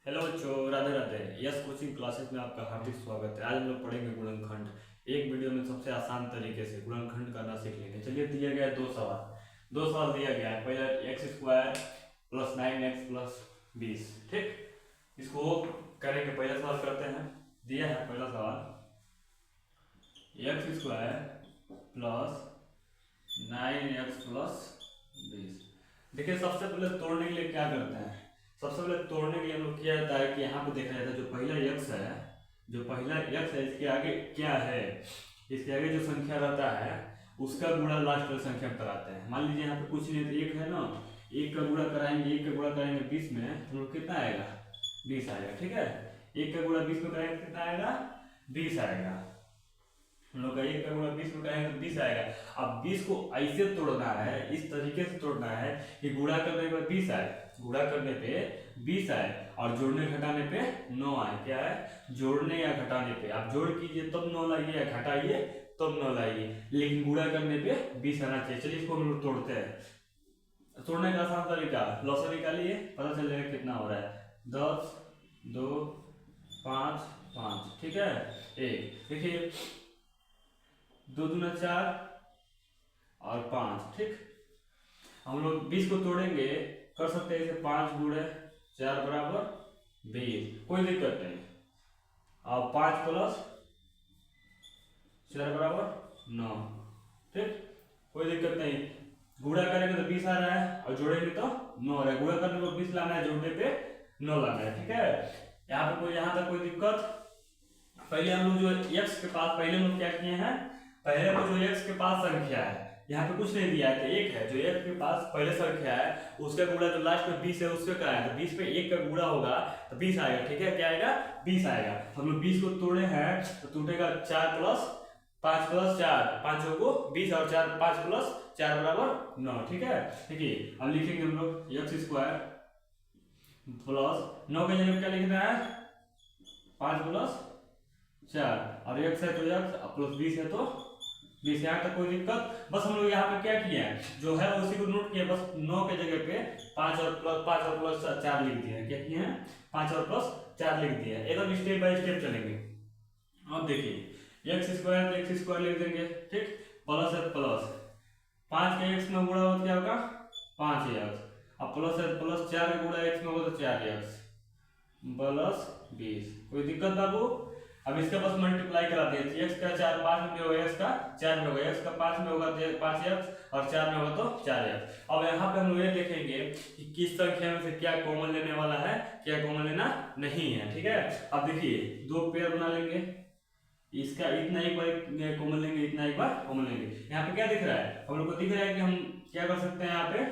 Hello बच्चों, Radhe Radhe. Yes coaching classes में आपका हार्दिक स्वागत है। आज हम लोग पढ़ेंगे गुणनखंड। एक वीडियो में सबसे आसान तरीके से गुणनखंड करना सीख लेंगे। चलिए, दिया गया है दो सवाल दिया गया है। पहला x square plus 9x plus 20। ठीक, इसको करेंगे। पहला सवाल करते हैं। दिया है पहला सवाल, x square plus 9x plus 20। देखिए, सबसे पहले तोड़ने के लिए क्या करते हैं। सबसे पहले तोड़ने के लिए हम लोग किया जाता है कि यहाँ पे देखा जाता है जो पहला यक्स है इसके आगे क्या है। इसके आगे जो संख्या रहता है उसका गुणा लास्ट वाली संख्या में कराते हैं। मान लीजिए यहाँ पे कुछ नहीं तो एक है ना, एक का गुणा कराएंगे 20 में, तो लोग कितना आएगा 20 आएगा। ठीक है, एक का गुणा 20 में कराएंगे कितना आएगा 20 आएगा। हम लोग का एक का गुणा 20 में कराएंगे तो 20 आएगा। अब 20 को ऐसे तोड़ना है, इस तरीके से तोड़ना है कि गुणा करने पे 20 आए, गुणा करने पे 20 आए और जोड़ने घटाने पे 9 आए। क्या है, जोड़ने या घटाने पे आप जोड़ कीजिए तब 9 लाइए या घटाइए तब 9 लाइए, लेकिन गुणा करने पे 20 आना चाहिए। चलिए, इसको हम लोग तोड़ते हैं। तोड़ने का आसान तरीका, लॉसर निकालिए, पता चल जाएगा कितना हो रहा है। 10 2 5 5। ठीक है, एक देखिए 2 दूना 4 और 5। ठीक, हम लोग 20 को तोड़ेंगे, कर सकते हैं इसे 5 गुणे 4 बराबर 20, कोई दिक्कत नहीं। और 5 प्लस 4 बराबर 9। ठीक, कोई दिक्कत नहीं। गुणा करेंगे तो 20 आ रहा है और जोड़ेंगे तो 9 आ रहा है। गुणा करने को 20 लाना है, जोड़ने पे 9 लाना है। ठीक है, यहाँ तक कोई दिक्कत। पहले हम लोग जो x के पास, पहले हम लोग क्या किए हैं, पहले वो जो x के पास संख्या है, यहाँ पे कुछ नहीं दिया है, एक है जो x के पास पहले संख्या है, उसका गुणा जो लास्ट में 20 है उससे कराया, तो 20 पे 1 का गुणा होगा तो 20 आएगा। ठीक है, क्या आएगा 20 आएगा। हम लोग 20 को तोड़े हैं तो टूटेगा 4 प्लस 5 प्लस 4, 5 को 20 और 4 5 प्लस 4 बराबर 9। ठीक है, देखिए अब लिखेंगे हम लोग एक्स स्क्वायर प्लस 9 के जगह क्या लिखना है 5 प्लस 4 और x है तो x प्लस 20 है तो 20। यहाँ तक कोई दिक्कत। बस हम लोग यहाँ पे क्या किए हैं, जो है उसी को नोट किया, बस 9 के जगह पे 5 और प्लस 4 लिख दिए हैं। क्या किए हैं, 5 और प्लस 4 लिख दिए हैं। एकदम स्टेप बाय स्टेप चलेंगे। अब देखिए एक्स स्क्वायर लिख देंगे। ठीक, प्लस है प्लस 5 के x में गुणा हो क्या होगा 5x, अब प्लस है प्लस 4 का गुणा x में होगा तो 4x प्लस 20। कोई दिक्कत बाबू। अब इसका बस मल्टीप्लाई करा दिए, x का 4 5 में होगा, x का 4 में होगा, x का 5 में होगा तो 5x और 4 में होगा तो 4x। अब यहाँ पे हम लोग ये देखेंगे कि किस संख्या में से क्या कॉमन लेने वाला है, क्या कॉमन लेना नहीं है। ठीक है, अब देखिए दो पेयर बना लेंगे, इसका इतना एक बार कॉमन लेंगे, इतना एक बार कॉमन लेंगे। यहाँ पे क्या दिख रहा है, हम लोग को दिख रहा है कि हम क्या कर सकते हैं, यहाँ पे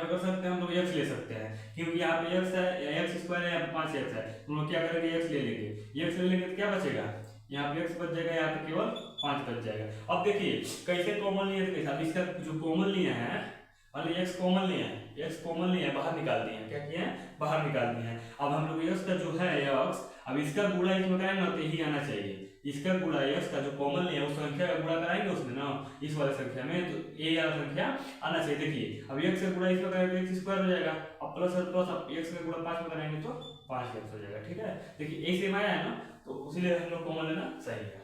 कर सकते हैं हम लोग x ले सकते हैं, क्योंकि यहाँ पे x है, एक्स स्क्वायर है, यहाँ पे 5x है। हम लोग क्या करेंगे x ले लेंगे, x ले लेंगे तो क्या बचेगा, यहाँ पे x बच जाएगा, यहाँ पे केवल 5 बच जाएगा। अब देखिए कैसे कॉमन लिए थे, कैसे। अब इसका जो कॉमन लिए हैं, मान लीजिए x कॉमन लिए हैं, बाहर निकाल दिए हैं। क्या किए हैं, बाहर निकाल दिए हैं। अब हम लोग x का जो है x, अब इसका गुणा इसमें कराएंगे ना तो यही आना चाहिए। इसका गुणा x का जो कॉमन लिया उस संख्या का गुणा कराएंगे उसमें ना, इस वाले संख्या में, तो ये वाला संख्या आना चाहिए। देखिए अब x का गुणा इसमें कराएंगे तो x स्क्वायर हो जाएगा, अब प्लस अब x का गुणा 5 में कराएंगे तो 5x हो जाएगा। ठीक है, देखिए एक सेम आया है ना, तो इसीलिए हम लोग कॉमन लेना सही है।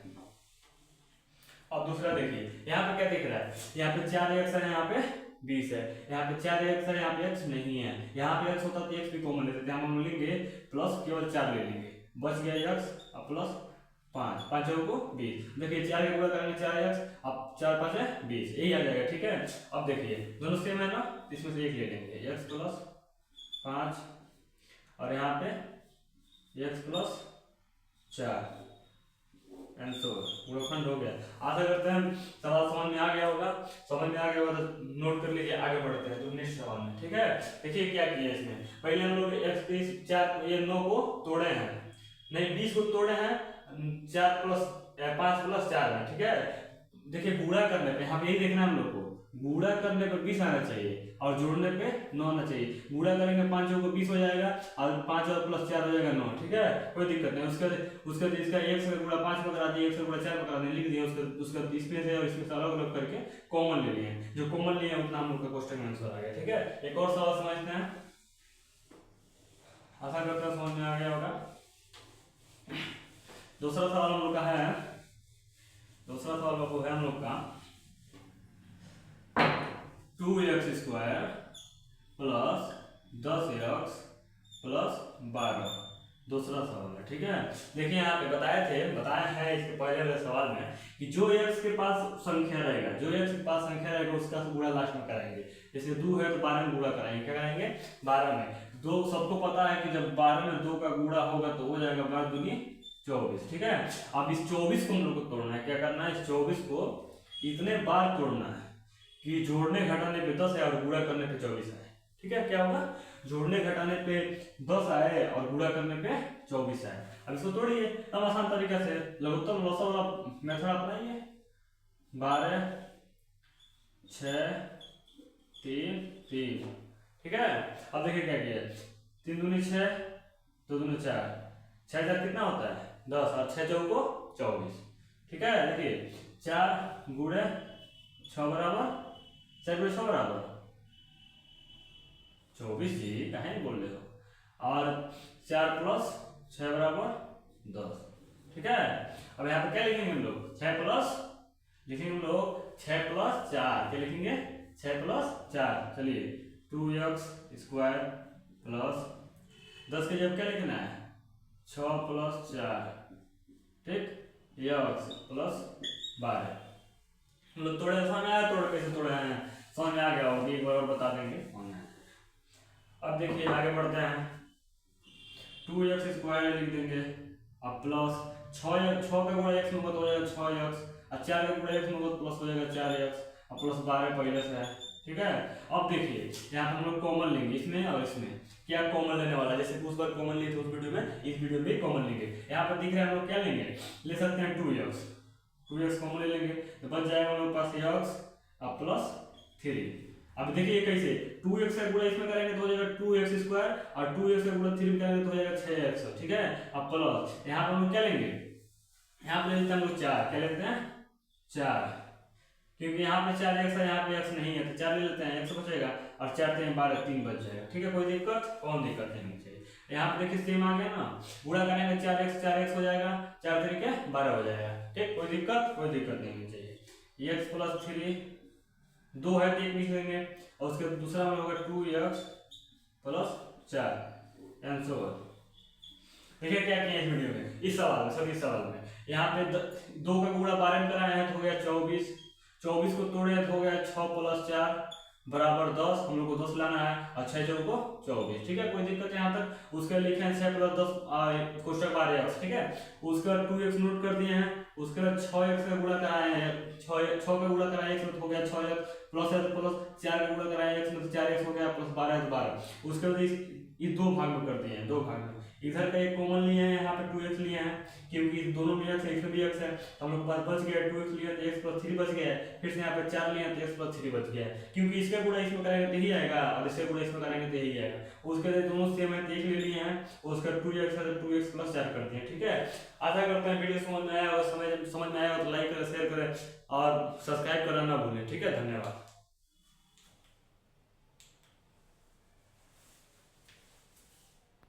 अब दूसरा देखिए, यहाँ पे क्या दिख रहा है, यहाँ पे 4x है, यहाँ पे 20 है, यहाँ पे 4x है, यहाँ पे x नहीं है। यहाँ पे x होता तो x भी कॉमन लेते थे, हम लेंगे प्लस केवल 4 ले लेंगे, बच गया x और प्लस 5 5 को 20। देखिए 4 का गुणा करेंगे 4x, अब 4 5 है 20, यही आ जाएगा। ठीक है, अब देखिए दोनों सेम है ना, इसमें से एक ले लेंगे x प्लस 5 और यहाँ पे x प्लस 4। आंसर गुणनखंड हो गया। आशा करते हैं सवाल समझ में आ गया होगा। तो नोट कर लीजिए, आगे बढ़ते हैं तो नेक्स्ट सवाल में। ठीक है, देखिए क्या किया इसमें, पहले हम लोग x पे 4 ये 9 को तोड़े हैं, नहीं 20 को तोड़े हैं 4 प्लस 5 प्लस 4 में। ठीक है, देखिए गुणा करने पे यहाँ पे यही देखना है हम लोग को, गुणा करने पे 20 आना चाहिए और जोड़ने पे 9 आना चाहिए। गुणा करेंगे 5 को 20 हो जाएगा और 5 और प्लस 4 हो जाएगा 9। ठीक है, कोई दिक्कत नहीं। उसका इसका x का गुणा 5 में करा दिए, x का गुणा 4 में करा दिए, लिख दिए। उसका इसमें से और इसमें से अलग अलग करके कॉमन ले लिए, जो कॉमन लिए उतना हम लोग का क्वेश्चन में आंसर आ गया। ठीक है, एक और सवाल समझते हैं। आशा करते हैं समझ में आ गया होगा। दूसरा सवाल हम लोग का है, दूसरा सवाल वो है हम लोग का 2x² प्लस 10x प्लस 12, दूसरा सवाल है। ठीक है, देखिए यहाँ पे बताया है इसके पहले वाले सवाल में कि जो x के पास संख्या रहेगा, जो x के पास संख्या रहेगा उसका गुणा लास्ट में कराएंगे। जैसे 2 है तो 12 में गुणा कराएंगे, क्या कराएंगे 12 में। दो सबको पता है कि जब 12 में 2 का गुणा होगा तो हो जाएगा 12 दूनी 24। ठीक है, अब इस 24 को हम लोग को तोड़ना है। क्या करना है, इस 24 को इतने बार तोड़ना है कि जोड़ने घटाने पे 10 है और गुणा करने पे 24 है। ठीक है, क्या होगा, जोड़ने घटाने पे 10 आए और गुणा करने पे 24 आए। अब इसको तोड़िए, तब आसान तरीका से लघुत्तम लसा वाला मेथड अपनाइए। 12 6 3 3। ठीक है, अब देखिए क्या किया, 3 दूनी 6, 2 दूनी 4, 6 4 कितना होता है 10 और 6 चौको 24। ठीक है, देखिए 4 गुणे 6 बराबर 4 गुणे 6 बराबर 24 जी, कहे बोल रहे हो, और 4 प्लस 6 बराबर 10। ठीक है, अब यहाँ पे क्या लिखेंगे हम लोग, 6 प्लस लिखेंगे हम लोग 6 प्लस 4, क्या लिखेंगे 6 प्लस 4। चलिए 2x² प्लस 10 के जब क्या लिखना है 6 प्लस 4, ठीक, x प्लस 12। हम लोग तोड़े समझ में आया, तोड़ कैसे तोड़े हैं समझ में आ गया होगी, एक बार और बता देंगे। अब देखिए आगे बढ़ते हैं, 2x² लिख देंगे, अब प्लस 6 का गुणा x में होगा तो हो जाएगा 6x, और 4 का गुणा x में होगा तो प्लस हो जाएगा 4x, और प्लस 12 पहले से है। ठीक है, अब देखिए यहाँ पे हम लोग कॉमन लेंगे इसमें और इसमें, क्या कॉमन लेने वाला है, जैसे उस बार कॉमन लिए थे उस वीडियो में, इस वीडियो में कॉमन लेंगे। यहाँ पर दिख रहा है हम लोग क्या लेंगे, ले सकते हैं 2x कॉमन ले लेंगे तो बच जाएगा हम लोग पास x और प्लस 3। अब देखिए कैसे 2x का गुणा इसमें करेंगे तो हो जाएगा 2x² और 2x का गुणा 3 में करेंगे तो हो जाएगा 6x। ठीक है, अब प्लस यहाँ पर हम लोग क्या लेंगे, यहाँ पे लेते हैं हम लोग 4, क्या लेते हैं 4, क्योंकि यहाँ पे 4x है, यहाँ पे x नहीं है तो 4 ले लेते हैं, x बचेगा और 4 3 12 3 बच जाएगा। ठीक है, कोई दिक्कत, कौन दिक्कत नहीं चाहिए। यहाँ पे देखिए सेम आ गया ना, गुणा करेंगे 4x हो जाएगा, 4 3 के 12 हो जाएगा। ठीक, कोई दिक्कत नहीं होनी चाहिए। x प्लस 3 2 है तो 1 लिख लेंगे, और उसके दूसरा में होगा 2x प्लस 4 आंसर। देखिए क्या किया इस वीडियो में, इस सवाल में, सभी सवाल में यहाँ पे 2 का गुणा 12 में कराया है तो हो गया 24, 24 को तोड़े तो हो गया 6 प्लस 4 बराबर 10, हम लोग को 10 लाना है, और 6 चौको 24। ठीक है, कोई दिक्कत यहाँ तक। उसके लिखे हैं 6 प्लस 10 कोष्टक 12x। ठीक है, उसके बाद 2x नोट कर दिए हैं, उसके बाद 6x का गुणा कराए हैं, 6 का गुणा कराए x में तो हो गया 6x, प्लस है तो प्लस 4 का गुणा कराए x में तो 4x हो गया, प्लस 12 है तो 12। उसके बाद ये 2 भाग में कर दिए हैं, 2 भाग में, इधर का एक कॉमन लिए हैं, यहाँ पे 2x लिए हैं, क्योंकि दोनों में x है, इसमें भी x है, तो हम लोग के पास बच गया 2x लिया तो x प्लस 3 बच गया है, फिर से यहाँ पे 4 लिए तो x प्लस 3 बच गया है, क्योंकि इसका गुणा इसमें करेंगे तो यही आएगा और इसका गुणा इसमें करेंगे तो यही आएगा। उसके लिए दोनों सेम है तो 1 ले लिए हैं, उसका 2x है तो 2x प्लस 4 कर दिए। ठीक है, आशा करते हैं वीडियो समझ में आया, और समझ में आया तो लाइक करें, शेयर करें और सब्सक्राइब करना ना भूलें। ठीक है, धन्यवाद।